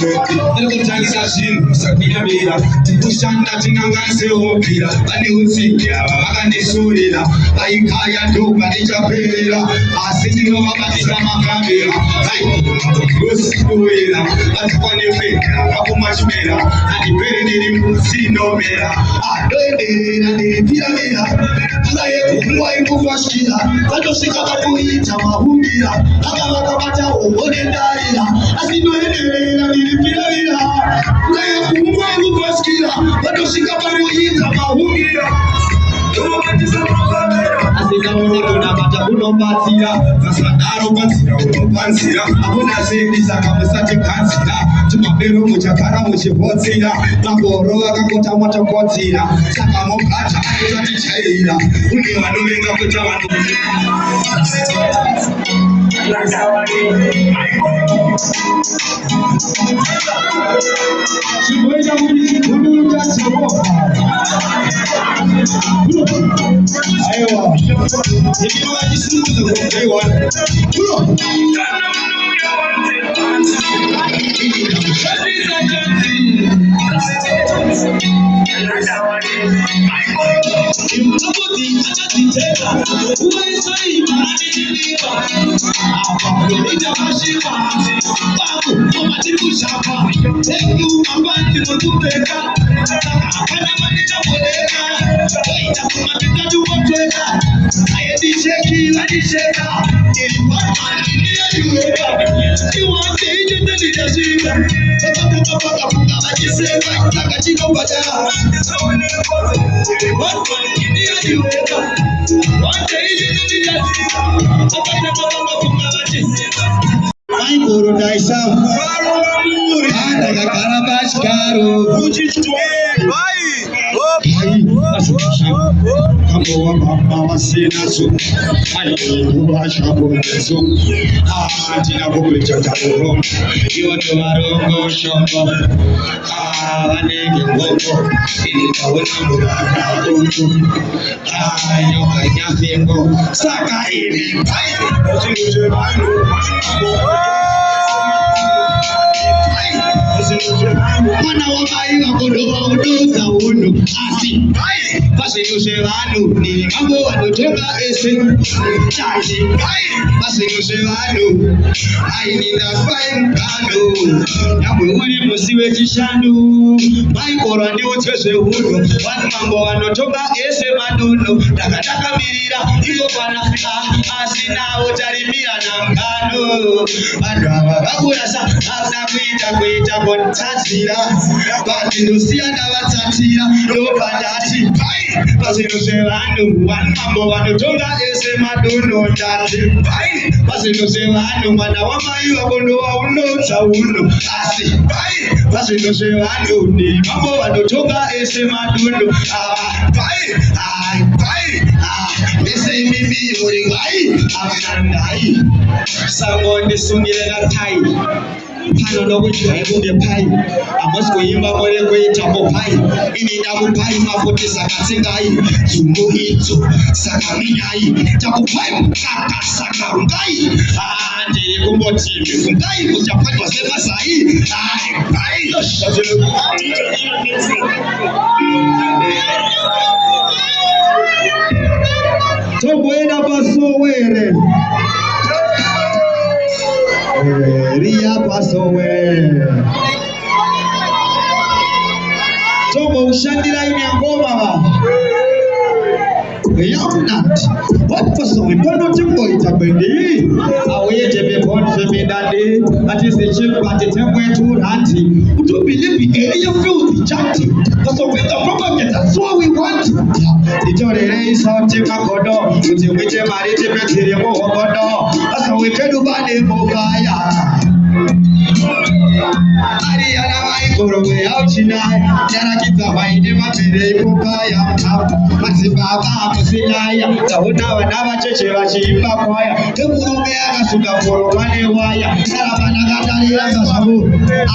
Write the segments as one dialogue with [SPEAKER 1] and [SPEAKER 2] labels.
[SPEAKER 1] Ndikutangiza zvinhu sakunyamira tikushanda tinangaseomira vane utsingira vavakandisurira vaikaya ndoga ndichaperera asi ndinovabatisa makamera rosikuwera vatikwanefeka vakumachimera handiperi ndiri musinomera adoendera ndiripiramira ngayekunguva ikufashira vatosvika vakuita mahumbira akavakabata hombo nendarira asi ndoenderera ndiripiramira ngayekunguva ikufashira vatosvika vakuita mahumbira asikaonekuna kunobatsira kasadaro batsira unopanzira akuna sendi saka musatikanzira chimabero muchagara muchihotsira magoro akangota matokotsira saka mogata usatichaira kune vanovenga kuita vanhu chigoita kuti chigunu cha Jehovha aiwa ndinova chisungudzo kuaiwana Sinazo, Ayuashabonezo, Tinabojago, you are Marongo Shombo, Anego, Ayo, Saka, mwana wamaiva kondova udoza uno asi vasinuse vanhu ni vamwe vanotonga ese tazi vasinuse vanhu ainindakwai mugano nyangwe uri musi wechishanu maikorwa ndiutswe zvehuno vanhu mambo vanotonga ese maduno ndakatakamirira ivo vana asinawo tarimira namugano vanhu ava vakurasa havana kuita kontatsira vandindosiyana vatsatira ndobvandati pazvinhu zvevanhu vanhu mambo vanotonga ese madono ndati pazvinhu zvevanhu mwana wamai vakondova unodza uno asi pazvinhu zvevanhu ni mambo vanotonga ese madono ese imimi muri vai avanandai sango ndisungire natai pano nokudyai kunge pai hamusi kuimba more kuitapo pai ini ndakupai mafuti sakatsengai dzumbo idzo sakaminyai takupai mukaka sakarungai ndiri kumboti mifungai muchapatwa semazai tomboenda pasowere Ria pasowere tombo ushandira inyangoma Yamnat, what for so we don't know to go to Bendy? Away to be born for me that day, that is the chip at the temple to Hanti. Would you believe the area filthy chanting? So with the propaganda, that's what we want. The Tory race out to Makodo, with the witch married to Bacteria Mohodo. That's how we can do by the fire. Ariana Maikoro way out tonight. Yarakita Vaide Mapere Kupaya, Maxibaba, Musilaya, Tauna, Navachecha, Chipa Choir, the Murumea Suga for one wire, Sarabana Sabu,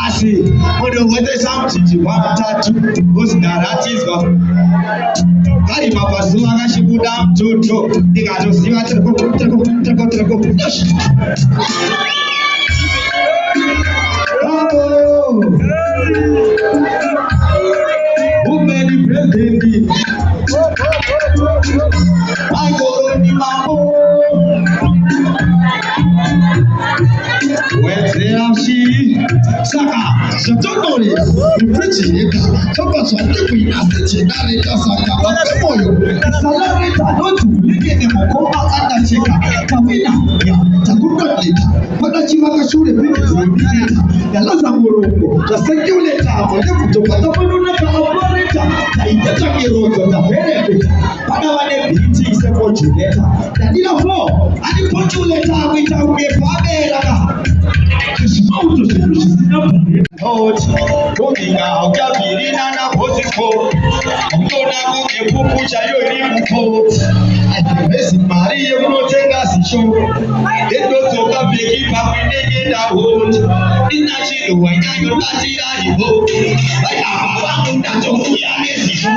[SPEAKER 1] Asi, what the something you want to whose narratives got. Karima Pasuanga Shibudam to the Gato Siva. Saka, Satonori, Richie, Thomas, and Liquid, Assistant, Saka, Moyo, Salarita, not to live in the Mokopa and the Cheka, Kamina, Takuka, Madachimaka Shuri, the Lazamuro, the Seculator, the Patapanaka operator, the Itaki Road, the benefit, Panawane BT is a fortulator, the Dina 4, and the fortulator without a father. Kukinga ukabirina na poziko Mtona kuke kukucha yori muko Esi mariye kunotenga sisho Endo soka peki pakwinege na hot Ina chilo wainanyo katira hivo Aya mawangu na toku ya nesisho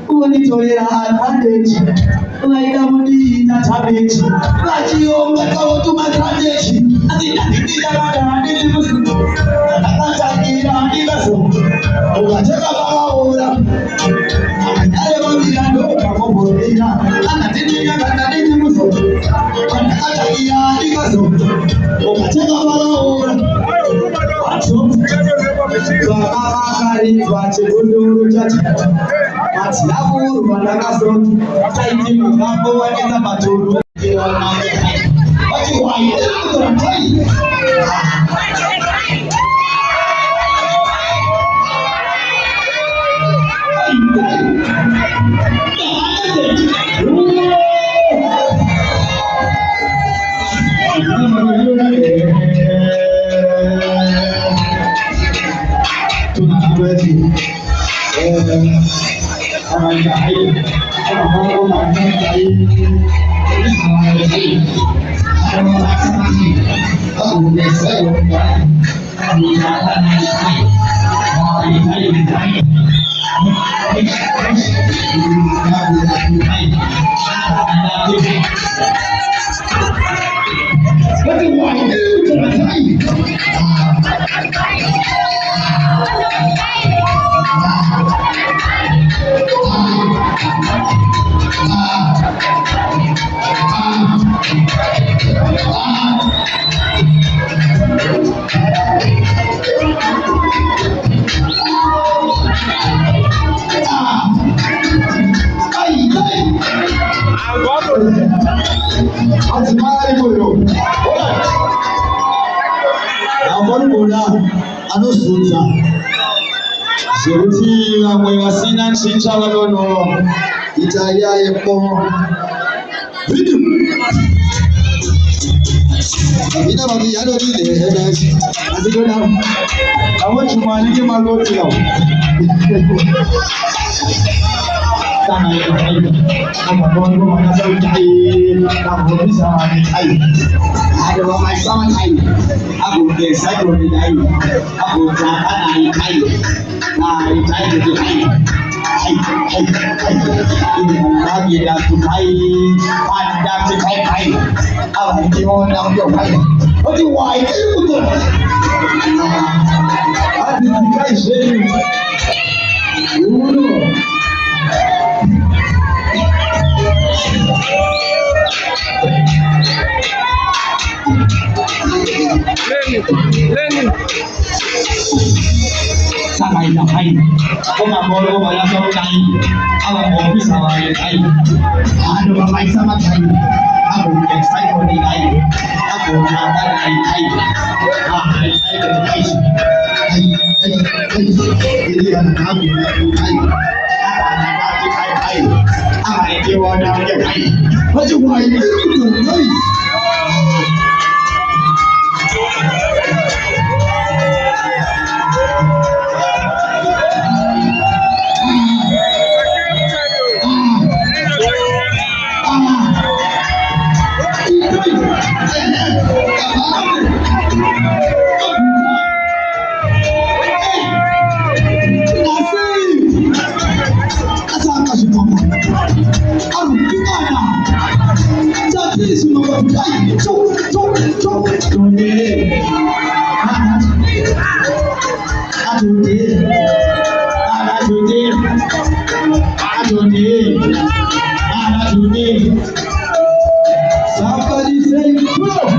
[SPEAKER 1] Unitolera advantage, unaida mudita tabechi, vachiomba kautuma strategy, azinatikita madani musu, akatakira ndivaso, ukacheka vakaora, akanyare vamirando kakoborera, akatininya katadini musu, akatakira ndivaso, ukacheka vakaora, vacho, vakavakari vachekunduru chachi. Matiabu wanakaso taiti mafambo waneza maturu wati waide kutoratai Sincha wanono Italia yepo video ina babi yalo dile energy aziko na awo chumali ke maloti lao sana hiyo kama bongo manasa utai kama bisa ai ada wa mai sama tai aku ke sai ko ni dai aku jaka nai kai ke kai ini dah tukai, anda tukai, awak jangan nak tukai. Apa why itu tu? Ada tukai sendiri. Lenin. Sampai sampai, kau nak bawa banyak orang lain, awak mau bisa orang lain, ada orang sama lain, aku excited orang lain, aku nak lain, ini anak aku lain, apa yang orang lain, macam mana itu lain? Somebody say go.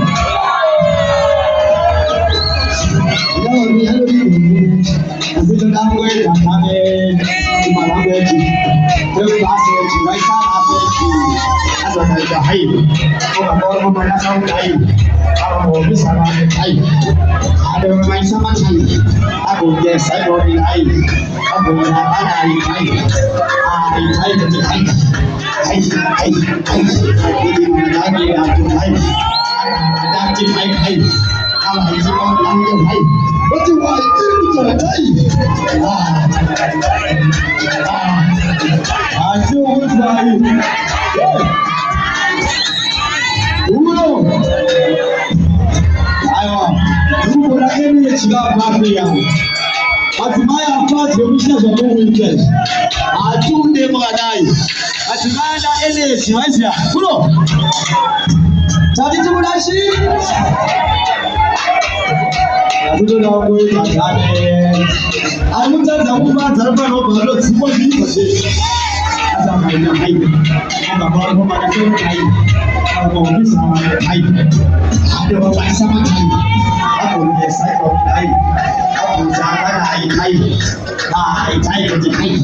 [SPEAKER 1] Thai là chỉ hay hay hay hay đi mà đã đi là chỉ hay đã chỉ hay hay à là chỉ có làm nhiều hay bất cứ ai cũng có thể thấy chưa có gì đúng không ai mà đúng rồi đấy em chỉ có ba mươi ngàn hatimaye apate umeshaza kwa weekend atunde mwanai hatimaye na energy maisha kulo tatizo mulashi abudo na kwa tatane alutaza kubanza rubano balo tsipo zibose azama ina hayi anga kwa ngoma na sema hayi anga ofisa hayi ade wa baisa hayi hapo ni cycle hayi hapo zanga hayi hayi hayi hayi kuti hayi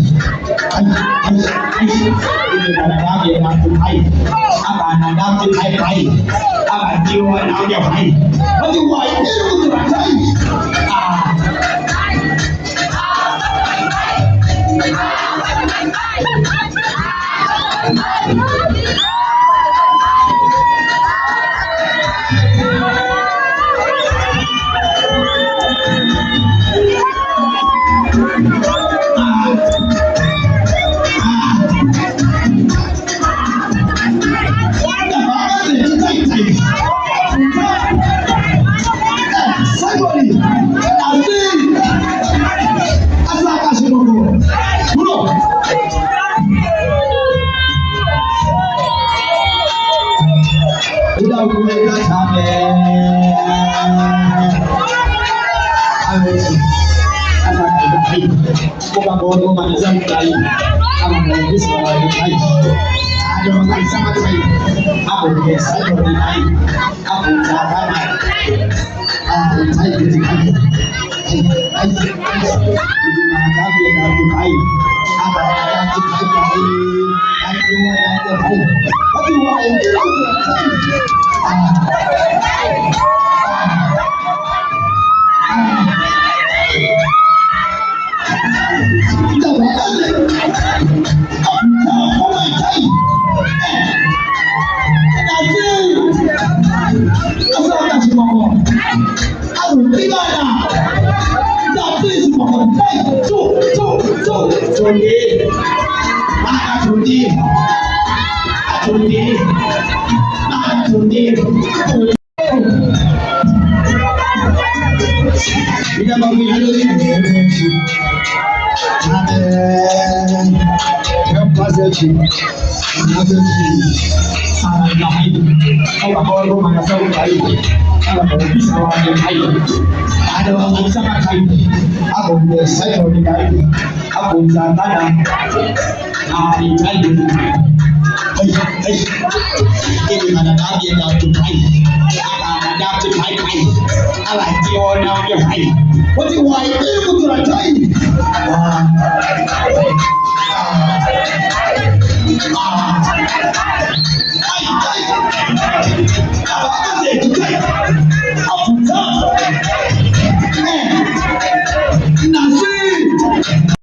[SPEAKER 1] hayi ini kana dage na tu hayi aba na dage hayi hayi aba diwa na ya hayi hadi wa ini kuti hayi What do I do to the time? Ah.